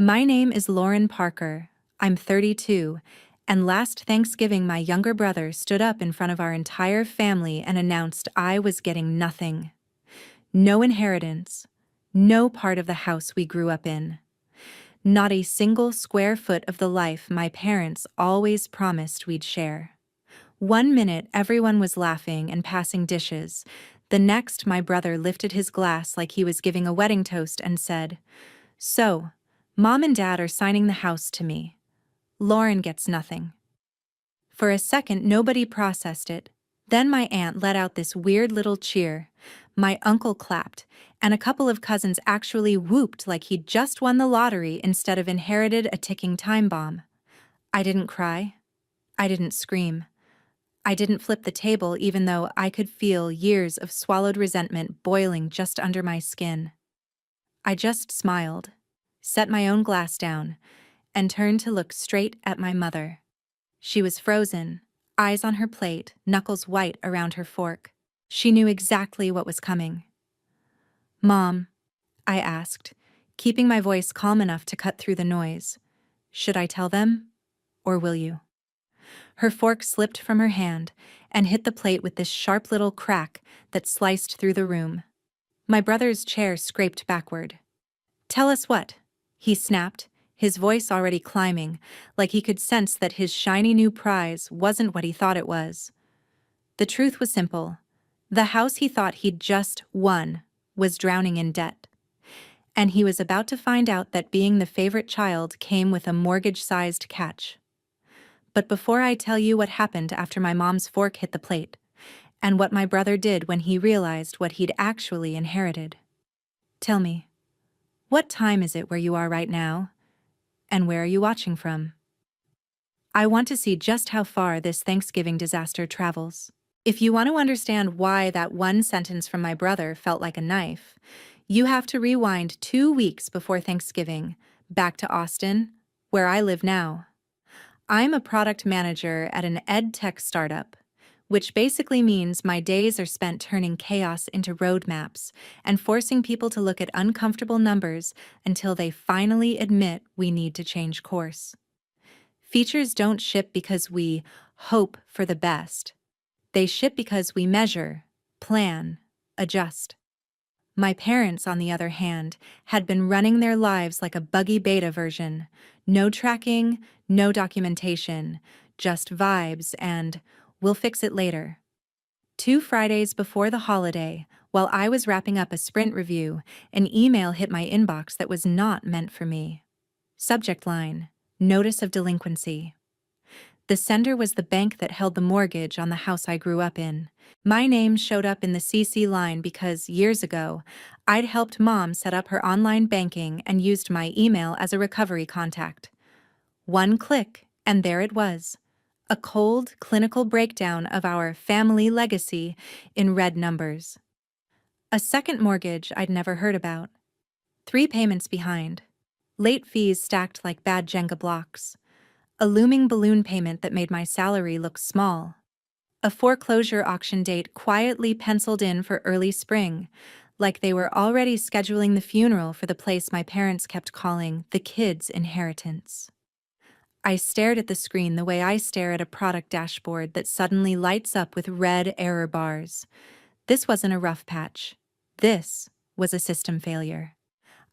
My name is Lauren Parker. I'm 32, and last Thanksgiving my younger brother stood up in front of our entire family and announced I was getting nothing. No inheritance, no part of the house we grew up in. Not a single square foot of the life my parents always promised we'd share. One minute everyone was laughing and passing dishes. The next my brother lifted his glass like he was giving a wedding toast and said, "So, Mom and Dad are signing the house to me. Lauren gets nothing." For a second nobody processed it. Then my aunt let out this weird little cheer. My uncle clapped, and a couple of cousins actually whooped like he'd just won the lottery instead of inherited a ticking time bomb. I didn't cry. I didn't scream. I didn't flip the table even though I could feel years of swallowed resentment boiling just under my skin. I just smiled, set my own glass down, and turned to look straight at my mother. She was frozen, eyes on her plate, knuckles white around her fork. She knew exactly what was coming. "Mom," I asked, keeping my voice calm enough to cut through the noise, "should I tell them, or will you?" Her fork slipped from her hand and hit the plate with this sharp little crack that sliced through the room. My brother's chair scraped backward. "Tell us what?" he snapped, his voice already climbing, like he could sense that his shiny new prize wasn't what he thought it was. The truth was simple. The house he thought he'd just won was drowning in debt. And he was about to find out that being the favorite child came with a mortgage-sized catch. But before I tell you what happened after my mom's fork hit the plate, and what my brother did when he realized what he'd actually inherited, tell me, what time is it where you are right now? And where are you watching from? I want to see just how far this Thanksgiving disaster travels. If you want to understand why that one sentence from my brother felt like a knife, you have to rewind 2 weeks before Thanksgiving, back to Austin, where I live now. I'm a product manager at an ed tech startup, which basically means my days are spent turning chaos into roadmaps and forcing people to look at uncomfortable numbers until they finally admit we need to change course. Features don't ship because we hope for the best. They ship because we measure, plan, adjust. My parents, on the other hand, had been running their lives like a buggy beta version. No tracking, no documentation, just vibes and "we'll fix it later." 2 Fridays before the holiday, while I was wrapping up a sprint review, an email hit my inbox that was not meant for me. Subject line: Notice of delinquency. The sender was the bank that held the mortgage on the house I grew up in. My name showed up in the CC line because, years ago, I'd helped Mom set up her online banking and used my email as a recovery contact. One click, and there it was. A cold, clinical breakdown of our family legacy in red numbers. A second mortgage I'd never heard about. 3 payments behind. Late fees stacked like bad Jenga blocks. A looming balloon payment that made my salary look small. A foreclosure auction date quietly penciled in for early spring, like they were already scheduling the funeral for the place my parents kept calling the kids' inheritance. I stared at the screen the way I stare at a product dashboard that suddenly lights up with red error bars. This wasn't a rough patch. This was a system failure.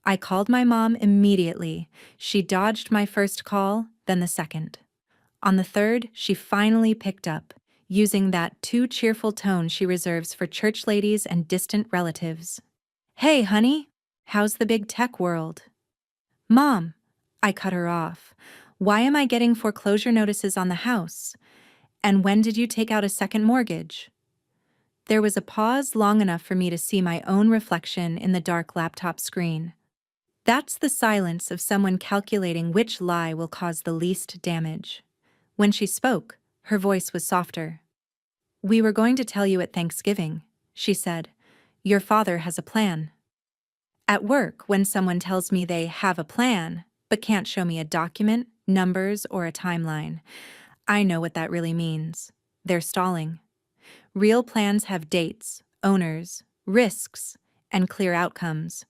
I called my mom immediately. She dodged my first call, then the second. On the third, she finally picked up, using that too cheerful tone she reserves for church ladies and distant relatives. "Hey, honey, how's the big tech world?" "Mom," I cut her off. "Why am I getting foreclosure notices on the house? And when did you take out a second mortgage?" There was a pause long enough for me to see my own reflection in the dark laptop screen. That's the silence of someone calculating which lie will cause the least damage. When she spoke, her voice was softer. "We were going to tell you at Thanksgiving," she said. "Your father has a plan." At work, when someone tells me they have a plan, but can't show me a document, numbers, or a timeline, I know what that really means. They're stalling. Real plans have dates, owners, risks, and clear outcomes.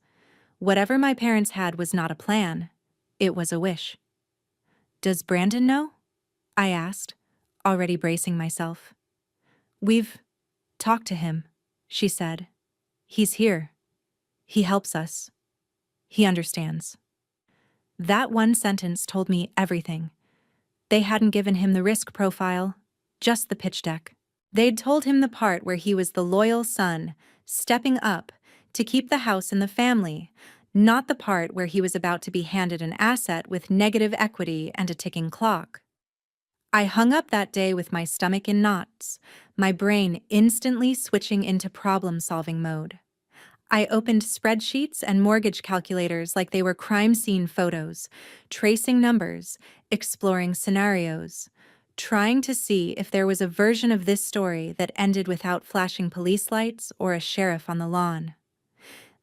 Whatever my parents had was not a plan. It was a wish. Does Brandon know? I asked, already bracing myself. We've talked to him, she said. He's here. He helps us. He understands. That one sentence told me everything. They hadn't given him the risk profile, just the pitch deck. They'd told him the part where he was the loyal son, stepping up to keep the house in the family, not the part where he was about to be handed an asset with negative equity and a ticking clock. I hung up that day with my stomach in knots, my brain instantly switching into problem-solving mode. I opened spreadsheets and mortgage calculators like they were crime scene photos, tracing numbers, exploring scenarios, trying to see if there was a version of this story that ended without flashing police lights or a sheriff on the lawn.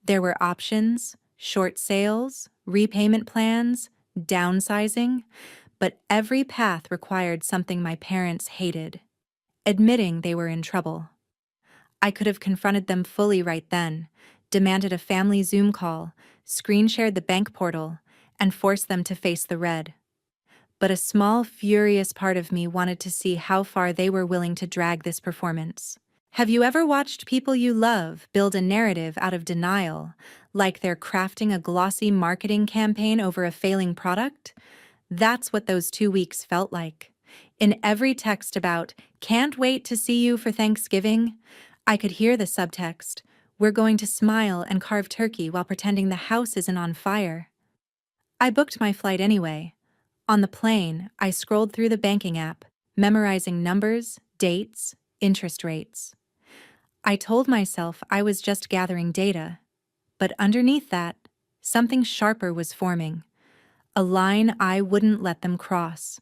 There were options, short sales, repayment plans, downsizing, but every path required something my parents hated: admitting they were in trouble. I could have confronted them fully right then, demanded a family Zoom call, screen-shared the bank portal, and forced them to face the red. But a small, furious part of me wanted to see how far they were willing to drag this performance. Have you ever watched people you love build a narrative out of denial, like they're crafting a glossy marketing campaign over a failing product? That's what those 2 weeks felt like. In every text about, "Can't wait to see you for Thanksgiving," I could hear the subtext, "We're going to smile and carve turkey while pretending the house isn't on fire." I booked my flight anyway. On the plane, I scrolled through the banking app, memorizing numbers, dates, interest rates. I told myself I was just gathering data, but underneath that, something sharper was forming. A line I wouldn't let them cross.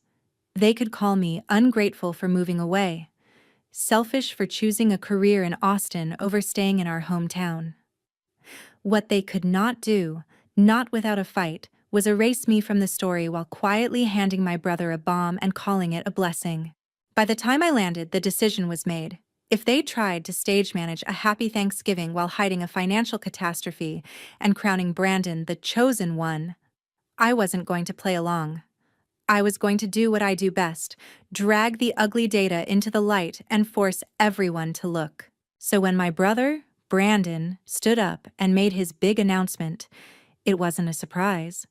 They could call me ungrateful for moving away, selfish for choosing a career in Austin over staying in our hometown. What they could not do, not without a fight, was erase me from the story while quietly handing my brother a bomb and calling it a blessing. By the time I landed, the decision was made. If they tried to stage manage a happy Thanksgiving while hiding a financial catastrophe and crowning Brandon the chosen one, I wasn't going to play along. I was going to do what I do best: drag the ugly data into the light and force everyone to look. So when my brother, Brandon, stood up and made his big announcement, it wasn't a surprise.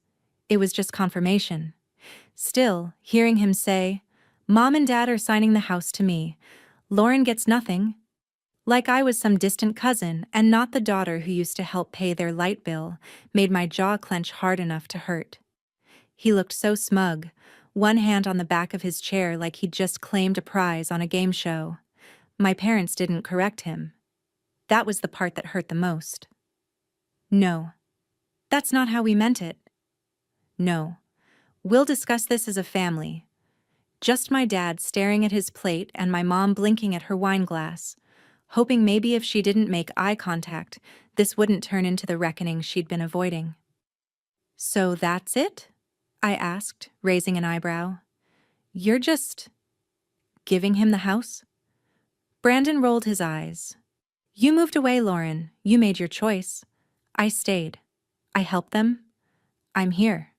It was just confirmation. Still, hearing him say, "Mom and Dad are signing the house to me. Lauren gets nothing," like I was some distant cousin and not the daughter who used to help pay their light bill, made my jaw clench hard enough to hurt. He looked so smug, one hand on the back of his chair like he'd just claimed a prize on a game show. My parents didn't correct him. That was the part that hurt the most. "No, that's not how we meant it. No, we'll discuss this as a family." Just my dad staring at his plate and my mom blinking at her wine glass, hoping maybe if she didn't make eye contact, this wouldn't turn into the reckoning she'd been avoiding. "So that's it?" I asked, raising an eyebrow. "You're just giving him the house?" Brandon rolled his eyes. "You moved away, Lauren. You made your choice. I stayed. I helped them. I'm here."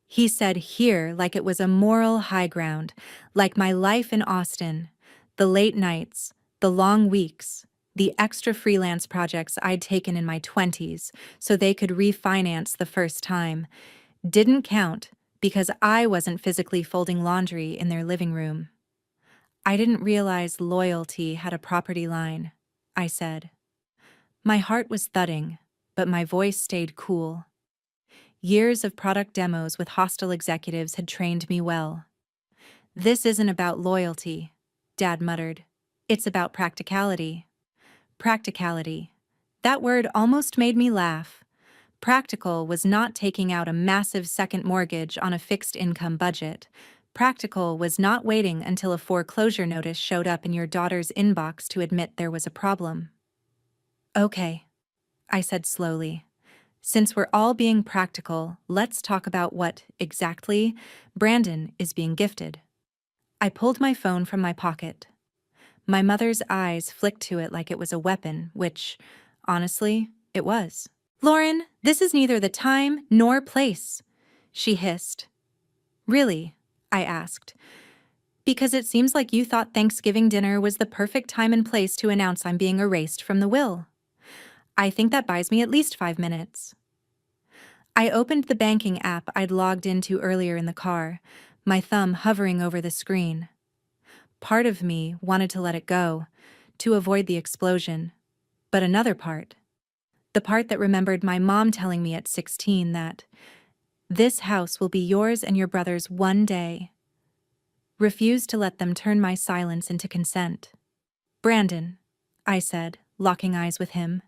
He said "here" like it was a moral high ground, like my life in Austin, the late nights, the long weeks, the extra freelance projects I'd taken in my 20s so they could refinance the first time, didn't count because I wasn't physically folding laundry in their living room. "I didn't realize loyalty had a property line," I said. My heart was thudding, but my voice stayed cool. Years of product demos with hostile executives had trained me well. "This isn't about loyalty," Dad muttered. "It's about practicality." Practicality. That word almost made me laugh. Practical was not taking out a massive second mortgage on a fixed-income budget. Practical was not waiting until a foreclosure notice showed up in your daughter's inbox to admit there was a problem. "Okay," I said slowly. "Since we're all being practical, let's talk about what, exactly, Brandon is being gifted." I pulled my phone from my pocket. My mother's eyes flicked to it like it was a weapon, which, honestly, it was. "Lauren, this is neither the time nor place." she hissed. Really? I asked. Because it seems like you thought Thanksgiving dinner was the perfect time and place to announce I'm being erased from the will. I think that buys me at least 5 minutes. I opened the banking app I'd logged into earlier in the car, my thumb hovering over the screen. Part of me wanted to let it go, to avoid the explosion. But another part, the part that remembered my mom telling me at 16 that this house will be yours and your brother's one day, refused to let them turn my silence into consent. Brandon, I said, locking eyes with him,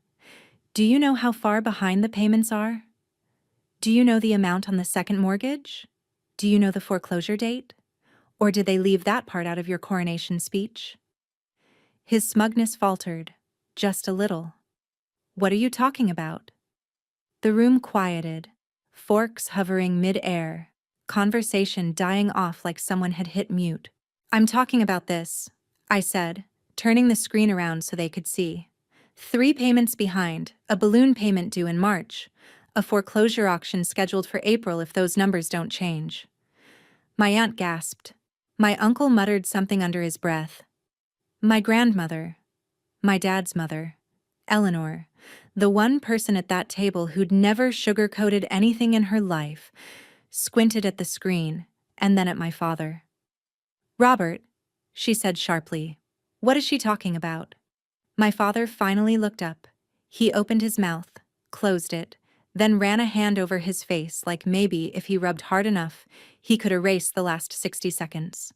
do you know how far behind the payments are? Do you know the amount on the second mortgage? Do you know the foreclosure date? Or did they leave that part out of your coronation speech? His smugness faltered, just a little. What are you talking about? The room quieted, forks hovering mid-air, conversation dying off like someone had hit mute. I'm talking about this, I said, turning the screen around so they could see. 3 payments behind, a balloon payment due in March, a foreclosure auction scheduled for April if those numbers don't change. My aunt gasped. My uncle muttered something under his breath. My grandmother, my dad's mother, Eleanor, the one person at that table who'd never sugar-coated anything in her life, squinted at the screen and then at my father. Robert, she said sharply, what is she talking about? My father finally looked up. He opened his mouth, closed it, then ran a hand over his face like maybe if he rubbed hard enough, he could erase the last 60 seconds.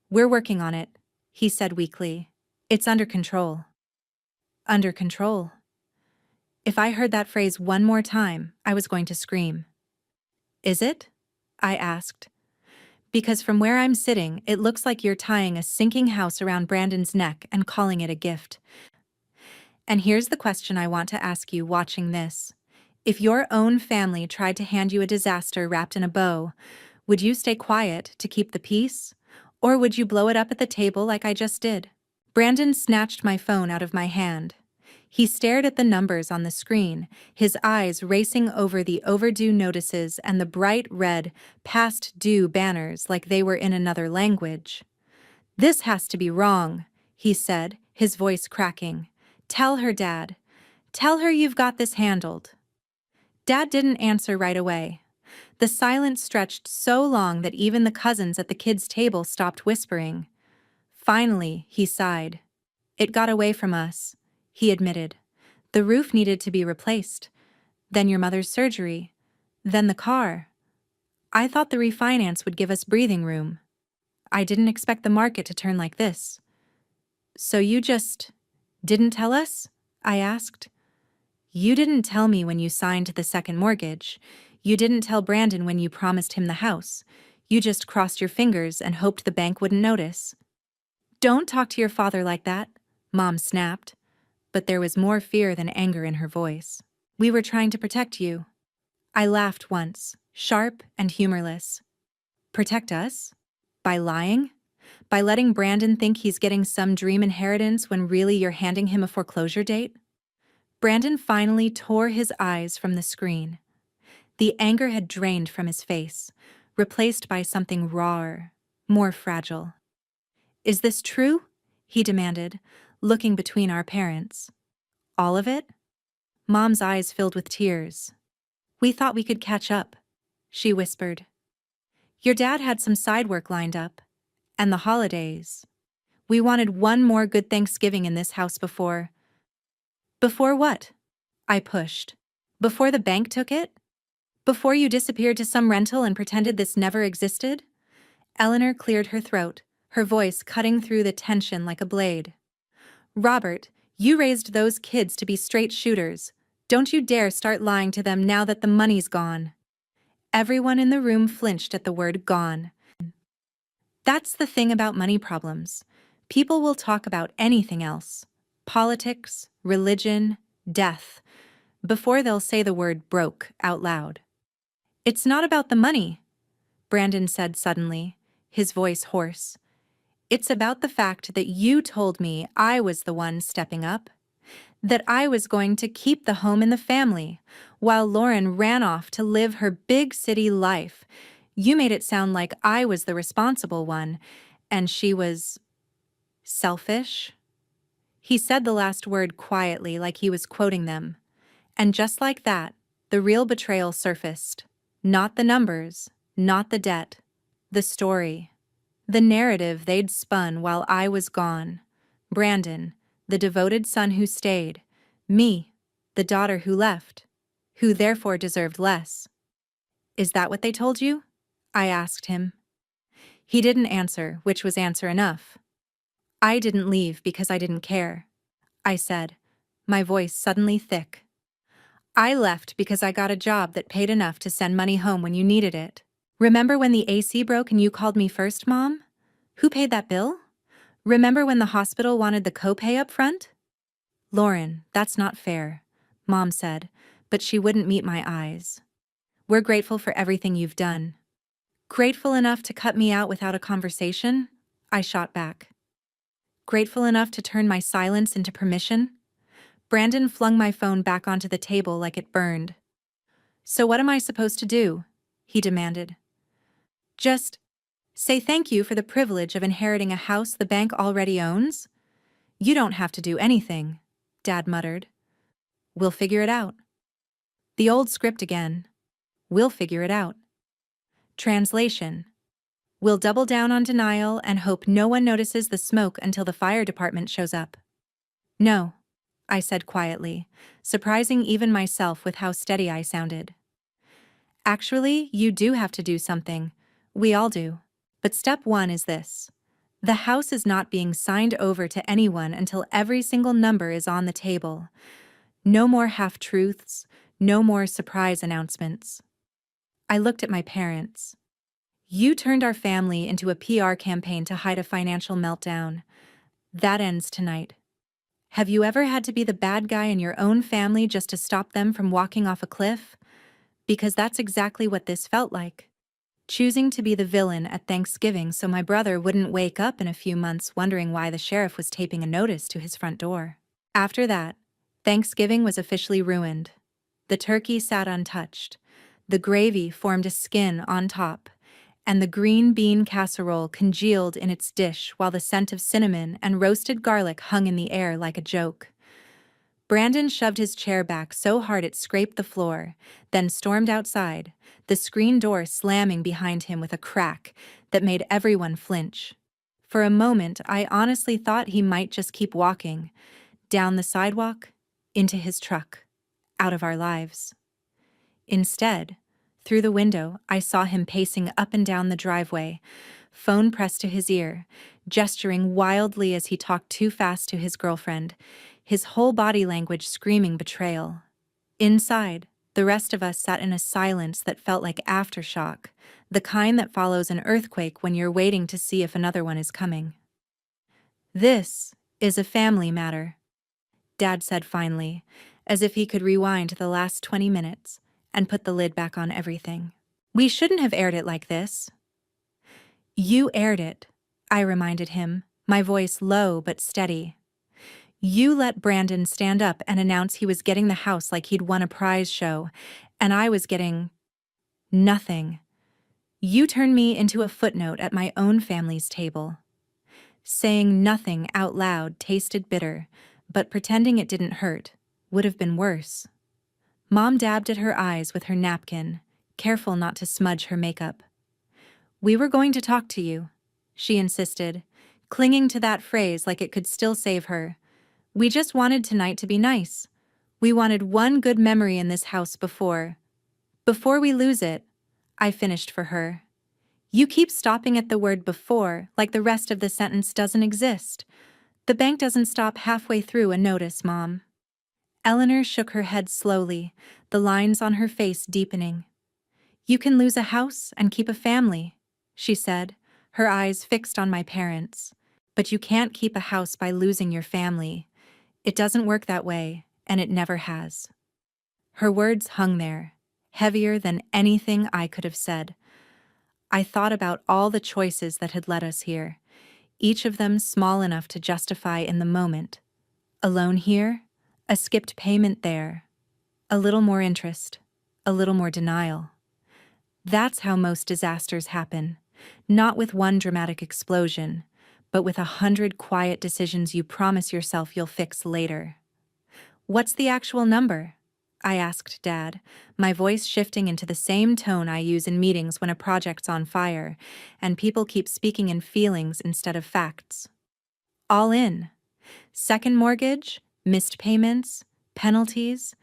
We're working on it, he said weakly. It's under control. Under control. If I heard that phrase one more time, I was going to scream. Is it? I asked. Because from where I'm sitting, it looks like you're tying a sinking house around Brandon's neck and calling it a gift. And here's the question I want to ask you watching this. If your own family tried to hand you a disaster wrapped in a bow, would you stay quiet to keep the peace? Or would you blow it up at the table like I just did? Brandon snatched my phone out of my hand. He stared at the numbers on the screen, his eyes racing over the overdue notices and the bright red, past due banners like they were in another language. This has to be wrong, he said, his voice cracking. Tell her, Dad. Tell her you've got this handled. Dad didn't answer right away. The silence stretched so long that even the cousins at the kids' table stopped whispering. Finally, he sighed. It got away from us, he admitted. The roof needed to be replaced. Then your mother's surgery. Then the car. I thought the refinance would give us breathing room. I didn't expect the market to turn like this. So you just didn't tell us? I asked. You didn't tell me when you signed the second mortgage. You didn't tell Brandon when you promised him the house. You just crossed your fingers and hoped the bank wouldn't notice. Don't talk to your father like that, Mom snapped. But there was more fear than anger in her voice. We were trying to protect you. I laughed once, sharp and humorless. Protect us? By lying? By letting Brandon think he's getting some dream inheritance when really you're handing him a foreclosure date? Brandon finally tore his eyes from the screen. The anger had drained from his face, replaced by something rawer, more fragile. Is this true? He demanded, looking between our parents. All of it? Mom's eyes filled with tears. We thought we could catch up, she whispered. Your dad had some side work lined up. And the holidays. We wanted one more good Thanksgiving in this house before. Before what? I pushed. Before the bank took it? Before you disappeared to some rental and pretended this never existed? Eleanor cleared her throat, her voice cutting through the tension like a blade. Robert, you raised those kids to be straight shooters. Don't you dare start lying to them now that the money's gone. Everyone in the room flinched at the word gone. That's the thing about money problems. People will talk about anything else. Politics, religion, death, before they'll say the word broke out loud. It's not about the money, Brandon said suddenly, his voice hoarse. It's about the fact that you told me I was the one stepping up. That I was going to keep the home in the family, while Lauren ran off to live her big city life. You made it sound like I was the responsible one, and she was selfish. He said the last word quietly, like he was quoting them. And just like that, the real betrayal surfaced. Not the numbers, not the debt. The story. The narrative they'd spun while I was gone. Brandon, the devoted son who stayed. Me, the daughter who left, who therefore deserved less. Is that what they told you? I asked him. He didn't answer, which was answer enough. I didn't leave because I didn't care, I said, my voice suddenly thick. I left because I got a job that paid enough to send money home when you needed it. Remember when the AC broke and you called me first, Mom? Who paid that bill? Remember when the hospital wanted the copay up front? Lauren, that's not fair, Mom said, but she wouldn't meet my eyes. We're grateful for everything you've done. Grateful enough to cut me out without a conversation? I shot back. Grateful enough to turn my silence into permission? Brandon flung my phone back onto the table like it burned. So what am I supposed to do? He demanded. Just say thank you for the privilege of inheriting a house the bank already owns? You don't have to do anything, Dad muttered. We'll figure it out. The old script again. We'll figure it out. Translation. We'll double down on denial and hope no one notices the smoke until the fire department shows up. No, I said quietly, surprising even myself with how steady I sounded. Actually, you do have to do something. We all do. But step one is this. The house is not being signed over to anyone until every single number is on the table. No more half-truths, no more surprise announcements. I looked at my parents. You turned our family into a PR campaign to hide a financial meltdown. That ends tonight. Have you ever had to be the bad guy in your own family just to stop them from walking off a cliff? Because that's exactly what this felt like. Choosing to be the villain at Thanksgiving so my brother wouldn't wake up in a few months wondering why the sheriff was taping a notice to his front door. After that, Thanksgiving was officially ruined. The turkey sat untouched. The gravy formed a skin on top, and the green bean casserole congealed in its dish while the scent of cinnamon and roasted garlic hung in the air like a joke. Brandon shoved his chair back so hard it scraped the floor, then stormed outside, the screen door slamming behind him with a crack that made everyone flinch. For a moment, I honestly thought he might just keep walking, down the sidewalk, into his truck, out of our lives. Instead, through the window, I saw him pacing up and down the driveway, phone pressed to his ear, gesturing wildly as he talked too fast to his girlfriend, his whole body language screaming betrayal. Inside, the rest of us sat in a silence that felt like aftershock, the kind that follows an earthquake when you're waiting to see if another one is coming. This is a family matter, Dad said finally, as if he could rewind the last 20 minutes and put the lid back on everything. We shouldn't have aired it like this. You aired it, I reminded him, my voice low but steady. You let Brandon stand up and announce he was getting the house like he'd won a prize show, and I was getting nothing. You turned me into a footnote at my own family's table. Saying nothing out loud tasted bitter, but pretending it didn't hurt would have been worse. Mom dabbed at her eyes with her napkin, careful not to smudge her makeup. We were going to talk to you, she insisted, clinging to that phrase like it could still save her. We just wanted tonight to be nice. We wanted one good memory in this house before we lose it, I finished for her. You keep stopping at the word before, like the rest of the sentence doesn't exist. The bank doesn't stop halfway through a notice, Mom. Eleanor shook her head slowly, the lines on her face deepening. You can lose a house and keep a family, she said, her eyes fixed on my parents. But you can't keep a house by losing your family. It doesn't work that way, and it never has. Her words hung there, heavier than anything I could have said. I thought about all the choices that had led us here, each of them small enough to justify in the moment. Alone here, A skipped payment there, a little more interest, a little more denial. That's how most disasters happen, not with one dramatic explosion, but with 100 quiet decisions you promise yourself you'll fix later. What's the actual number? I asked Dad, my voice shifting into the same tone I use in meetings when a project's on fire, and people keep speaking in feelings instead of facts. All in. Second mortgage, missed payments, penalties.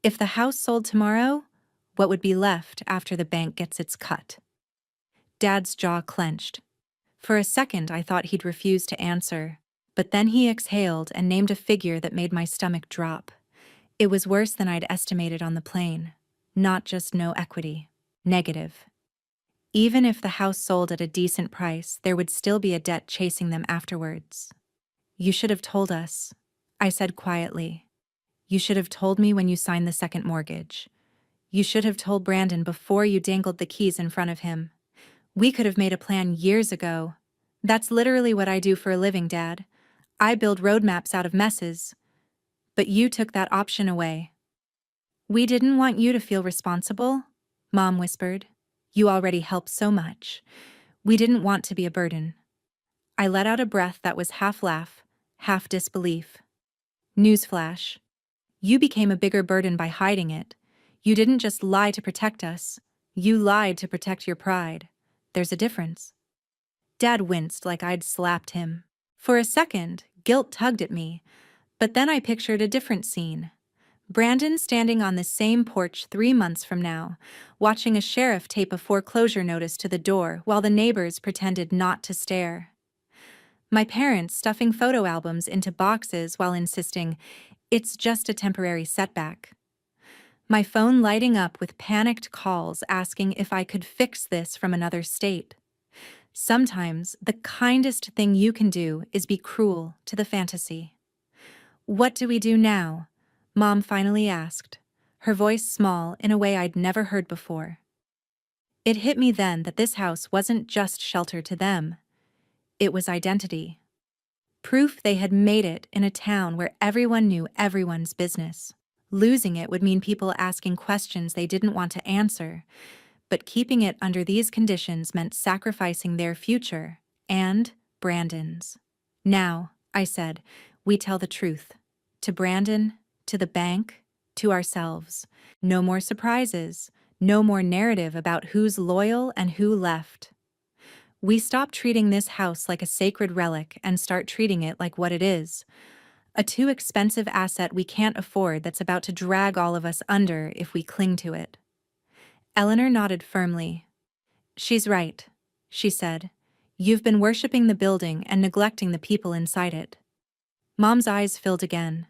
If the house sold tomorrow, what would be left after the bank gets its cut? Dad's jaw clenched. For a second, I thought he'd refuse to answer, but then he exhaled and named a figure that made my stomach drop. It was worse than I'd estimated on the plane. Not just no equity. Negative. Even if the house sold at a decent price, there would still be a debt chasing them afterwards. You should have told us, I said quietly. You should have told me when you signed the second mortgage. You should have told Brandon before you dangled the keys in front of him. We could have made a plan years ago. That's literally what I do for a living, Dad. I build roadmaps out of messes. But you took that option away. We didn't want you to feel responsible, Mom whispered. You already help so much. We didn't want to be a burden. I let out a breath that was half laugh, half disbelief. Newsflash. You became a bigger burden by hiding it. You didn't just lie to protect us. You lied to protect your pride. There's a difference. Dad winced like I'd slapped him. For a second, guilt tugged at me, but then I pictured a different scene. Brandon standing on the same porch 3 months from now, watching a sheriff tape a foreclosure notice to the door while the neighbors pretended not to stare. My parents stuffing photo albums into boxes while insisting, it's just a temporary setback. My phone lighting up with panicked calls asking if I could fix this from another state. Sometimes the kindest thing you can do is be cruel to the fantasy. What do we do now? Mom finally asked, her voice small in a way I'd never heard before. It hit me then that this house wasn't just shelter to them. It was identity. Proof they had made it in a town where everyone knew everyone's business. Losing it would mean people asking questions they didn't want to answer, but keeping it under these conditions meant sacrificing their future and Brandon's. Now, I said, we tell the truth. To Brandon, to the bank, to ourselves. No more surprises, no more narrative about who's loyal and who left. We stop treating this house like a sacred relic and start treating it like what it is. A too expensive asset we can't afford that's about to drag all of us under if we cling to it. Eleanor nodded firmly. She's right, she said. You've been worshipping the building and neglecting the people inside it. Mom's eyes filled again.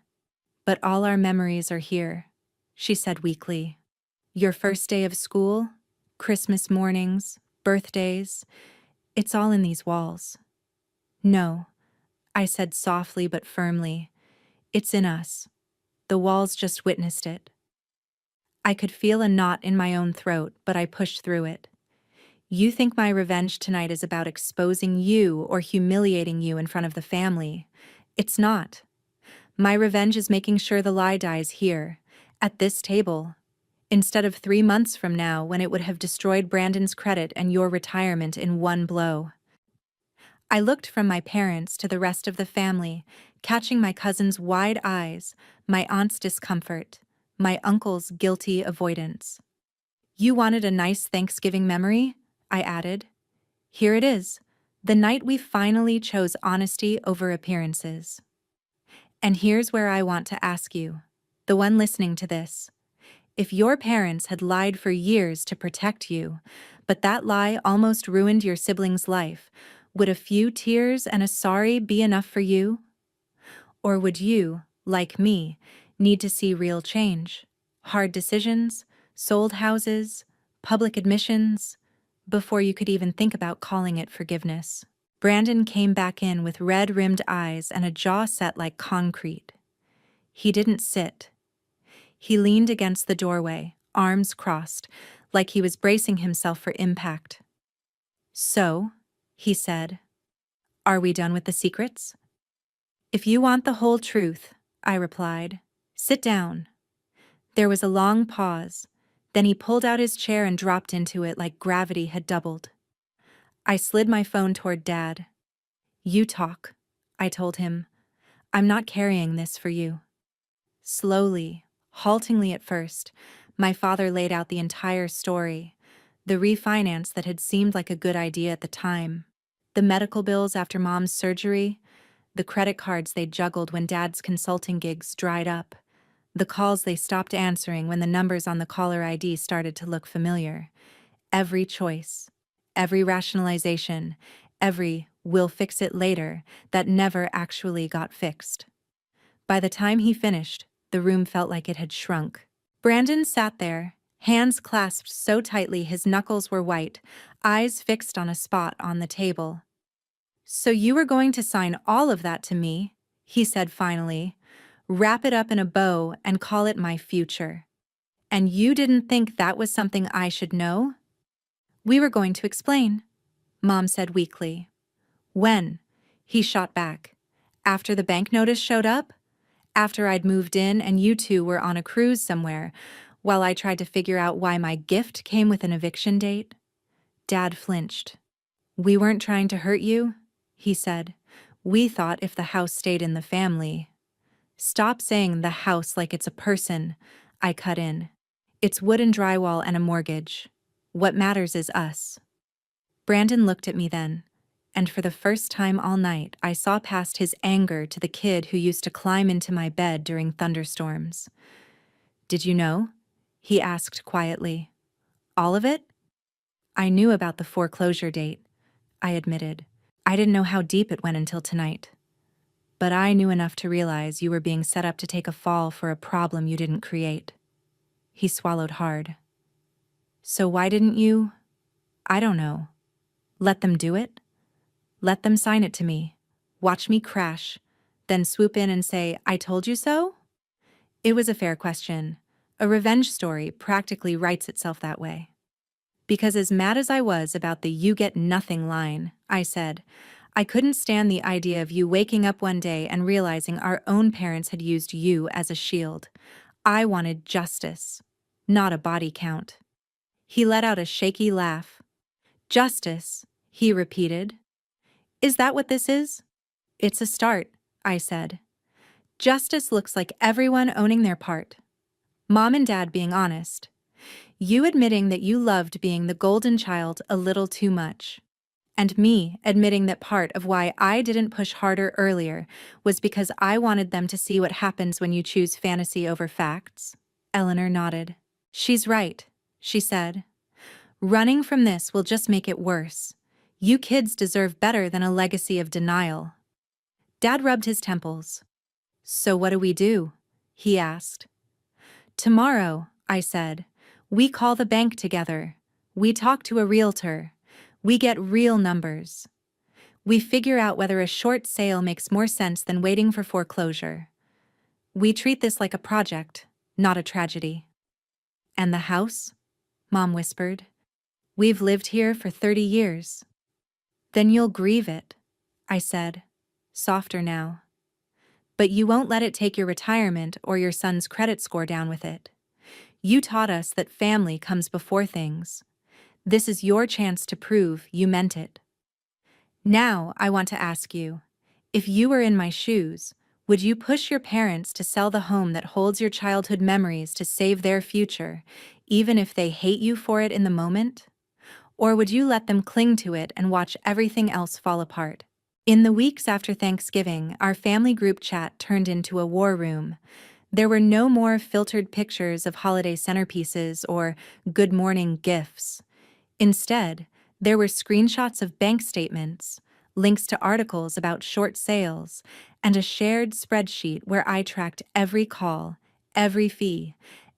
But all our memories are here, she said weakly. Your first day of school, Christmas mornings, birthdays, it's all in these walls. No, I said softly but firmly. It's in us. The walls just witnessed it. I could feel a knot in my own throat, but I pushed through it. You think my revenge tonight is about exposing you or humiliating you in front of the family. It's not. My revenge is making sure the lie dies here, at this table, instead of 3 months from now when it would have destroyed Brandon's credit and your retirement in one blow. I looked from my parents to the rest of the family, catching my cousin's wide eyes, my aunt's discomfort, my uncle's guilty avoidance. You wanted a nice Thanksgiving memory? I added. Here it is, the night we finally chose honesty over appearances. And here's where I want to ask you, the one listening to this. If your parents had lied for years to protect you, but that lie almost ruined your sibling's life, would a few tears and a sorry be enough for you? Or would you, like me, need to see real change, hard decisions, sold houses, public admissions, before you could even think about calling it forgiveness? Brandon came back in with red-rimmed eyes and a jaw set like concrete. He didn't sit. He leaned against the doorway, arms crossed, like he was bracing himself for impact. So, he said, are we done with the secrets? If you want the whole truth, I replied, Sit down. There was a long pause. Then he pulled out his chair and dropped into it like gravity had doubled. I slid my phone toward Dad. You talk, I told him. I'm not carrying this for you. Slowly, haltingly at first, my father laid out the entire story. The refinance that had seemed like a good idea at the time. The medical bills after Mom's surgery. The credit cards they juggled when Dad's consulting gigs dried up. The calls they stopped answering when the numbers on the caller ID started to look familiar. Every choice, every rationalization, every "we'll fix it later" that never actually got fixed. By the time he finished, the room felt like it had shrunk. Brandon sat there, hands clasped so tightly his knuckles were white, eyes fixed on a spot on the table. "So you were going to sign all of that to me," he said finally, "wrap it up in a bow and call it my future. And you didn't think that was something I should know?" "We were going to explain," Mom said weakly. "When?" he shot back. "After the bank notice showed up? After I'd moved in and you two were on a cruise somewhere, while I tried to figure out why my gift came with an eviction date?" Dad flinched. "We weren't trying to hurt you," he said. "We thought if the house stayed in the family." "Stop saying the house like it's a person," I cut in. "It's wood and drywall and a mortgage. What matters is us." Brandon looked at me then, and for the first time all night I saw past his anger to the kid who used to climb into my bed during thunderstorms. "Did you know?" he asked quietly. "All of it?" "I knew about the foreclosure date," I admitted. "I didn't know how deep it went until tonight. But I knew enough to realize you were being set up to take a fall for a problem you didn't create." He swallowed hard. "So why didn't you, I don't know, let them do it? Let them sign it to me, watch me crash, then swoop in and say, 'I told you so'?" It was a fair question. A revenge story practically writes itself that way. Because as mad as I was about the "you get nothing" line, I said, I couldn't stand the idea of you waking up one day and realizing our own parents had used you as a shield. I wanted justice, not a body count. He let out a shaky laugh. "Justice," he repeated. "Is that what this is?" "It's a start," I said. "Justice looks like everyone owning their part. Mom and Dad being honest. You admitting that you loved being the golden child a little too much. And me admitting that part of why I didn't push harder earlier was because I wanted them to see what happens when you choose fantasy over facts." Eleanor nodded. "She's right," she said. "Running from this will just make it worse. You kids deserve better than a legacy of denial." Dad rubbed his temples. "So what do we do?" he asked. "Tomorrow," I said, "we call the bank together. We talk to a realtor. We get real numbers. We figure out whether a short sale makes more sense than waiting for foreclosure. We treat this like a project, not a tragedy." "And the house?" Mom whispered. "We've lived here for 30 years. "Then you'll grieve it," I said, softer now. "But you won't let it take your retirement or your son's credit score down with it. You taught us that family comes before things. This is your chance to prove you meant it." Now I want to ask you, if you were in my shoes, would you push your parents to sell the home that holds your childhood memories to save their future, even if they hate you for it in the moment? Or would you let them cling to it and watch everything else fall apart? In the weeks after Thanksgiving, our family group chat turned into a war room. There were no more filtered pictures of holiday centerpieces or good morning gifs. Instead, there were screenshots of bank statements, links to articles about short sales, and a shared spreadsheet where I tracked every call, every fee,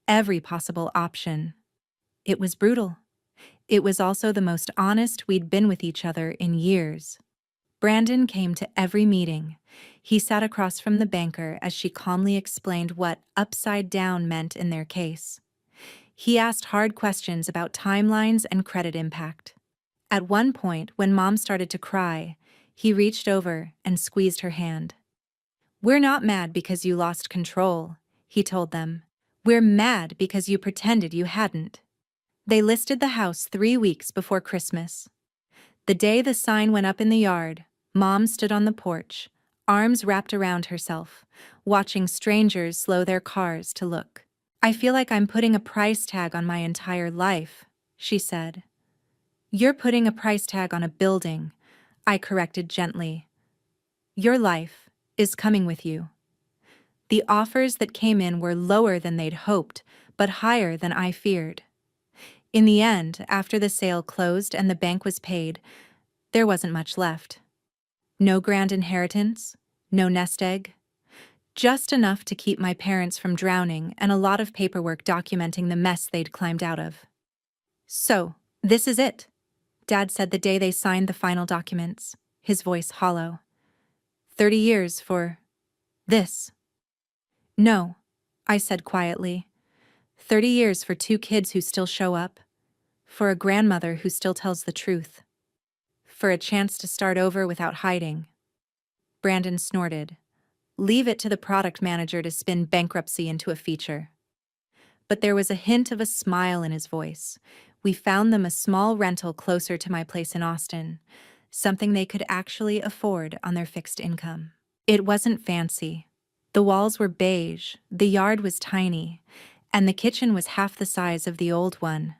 every possible option. It was brutal. It was also the most honest we'd been with each other in years. Brandon came to every meeting. He sat across from the banker as she calmly explained what upside down meant in their case. He asked hard questions about timelines and credit impact. At one point, when Mom started to cry, he reached over and squeezed her hand. "We're not mad because you lost control," he told them. We're mad because you pretended you hadn't. They listed the house 3 weeks before Christmas. The day the sign went up in the yard, Mom stood on the porch, arms wrapped around herself, watching strangers slow their cars to look. I feel like I'm putting a price tag on my entire life, she said. You're putting a price tag on a building, I corrected gently. Your life is coming with you. The offers that came in were lower than they'd hoped, but higher than I feared. In the end, after the sale closed and the bank was paid, there wasn't much left. No grand inheritance, no nest egg. Just enough to keep my parents from drowning and a lot of paperwork documenting the mess they'd climbed out of. So, this is it, Dad said the day they signed the final documents, his voice hollow. 30 years for this. No, I said quietly. 30 years for 2 kids who still show up. For a grandmother who still tells the truth. For a chance to start over without hiding. Brandon snorted. Leave it to the product manager to spin bankruptcy into a feature. But there was a hint of a smile in his voice. We found them a small rental closer to my place in Austin, something they could actually afford on their fixed income. It wasn't fancy. The walls were beige, the yard was tiny, and the kitchen was half the size of the old one.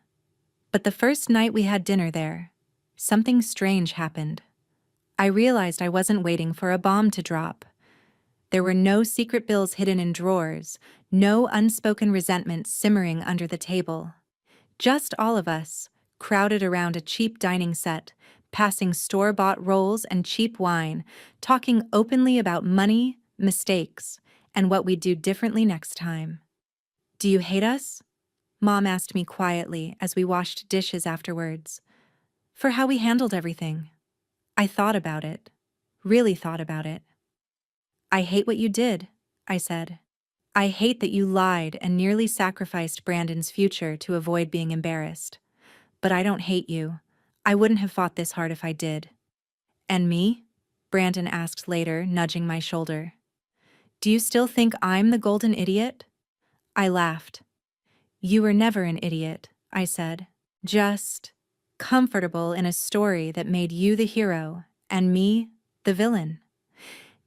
But the first night we had dinner there, something strange happened. I realized I wasn't waiting for a bomb to drop. There were no secret bills hidden in drawers, no unspoken resentment simmering under the table. Just all of us, crowded around a cheap dining set, passing store-bought rolls and cheap wine, talking openly about money, mistakes, and what we'd do differently next time. Do you hate us? Mom asked me quietly as we washed dishes afterwards. For how we handled everything. I thought about it. Really thought about it. I hate what you did, I said. I hate that you lied and nearly sacrificed Brandon's future to avoid being embarrassed. But I don't hate you. I wouldn't have fought this hard if I did. And me? Brandon asked later, nudging my shoulder. Do you still think I'm the golden idiot? I laughed. You were never an idiot, I said. Just comfortable in a story that made you the hero and me the villain.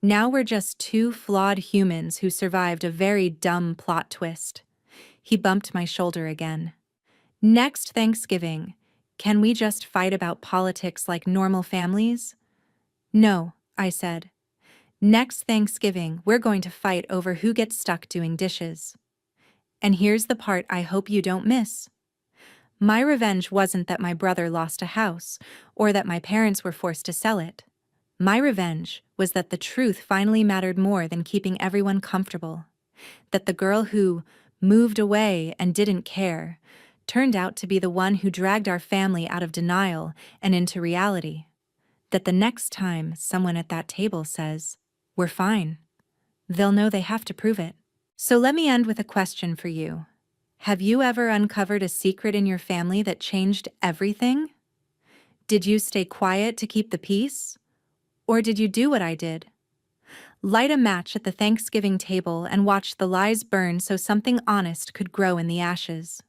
Now we're just 2 flawed humans who survived a very dumb plot twist. He bumped my shoulder again. Next Thanksgiving, can we just fight about politics like normal families? No, I said. Next Thanksgiving, we're going to fight over who gets stuck doing dishes. And here's the part I hope you don't miss. My revenge wasn't that my brother lost a house, or that my parents were forced to sell it. My revenge was that the truth finally mattered more than keeping everyone comfortable. That the girl who moved away and didn't care turned out to be the one who dragged our family out of denial and into reality. That the next time someone at that table says, "We're fine," they'll know they have to prove it. So let me end with a question for you. Have you ever uncovered a secret in your family that changed everything? Did you stay quiet to keep the peace? Or did you do what I did? Light a match at the Thanksgiving table and watch the lies burn so something honest could grow in the ashes.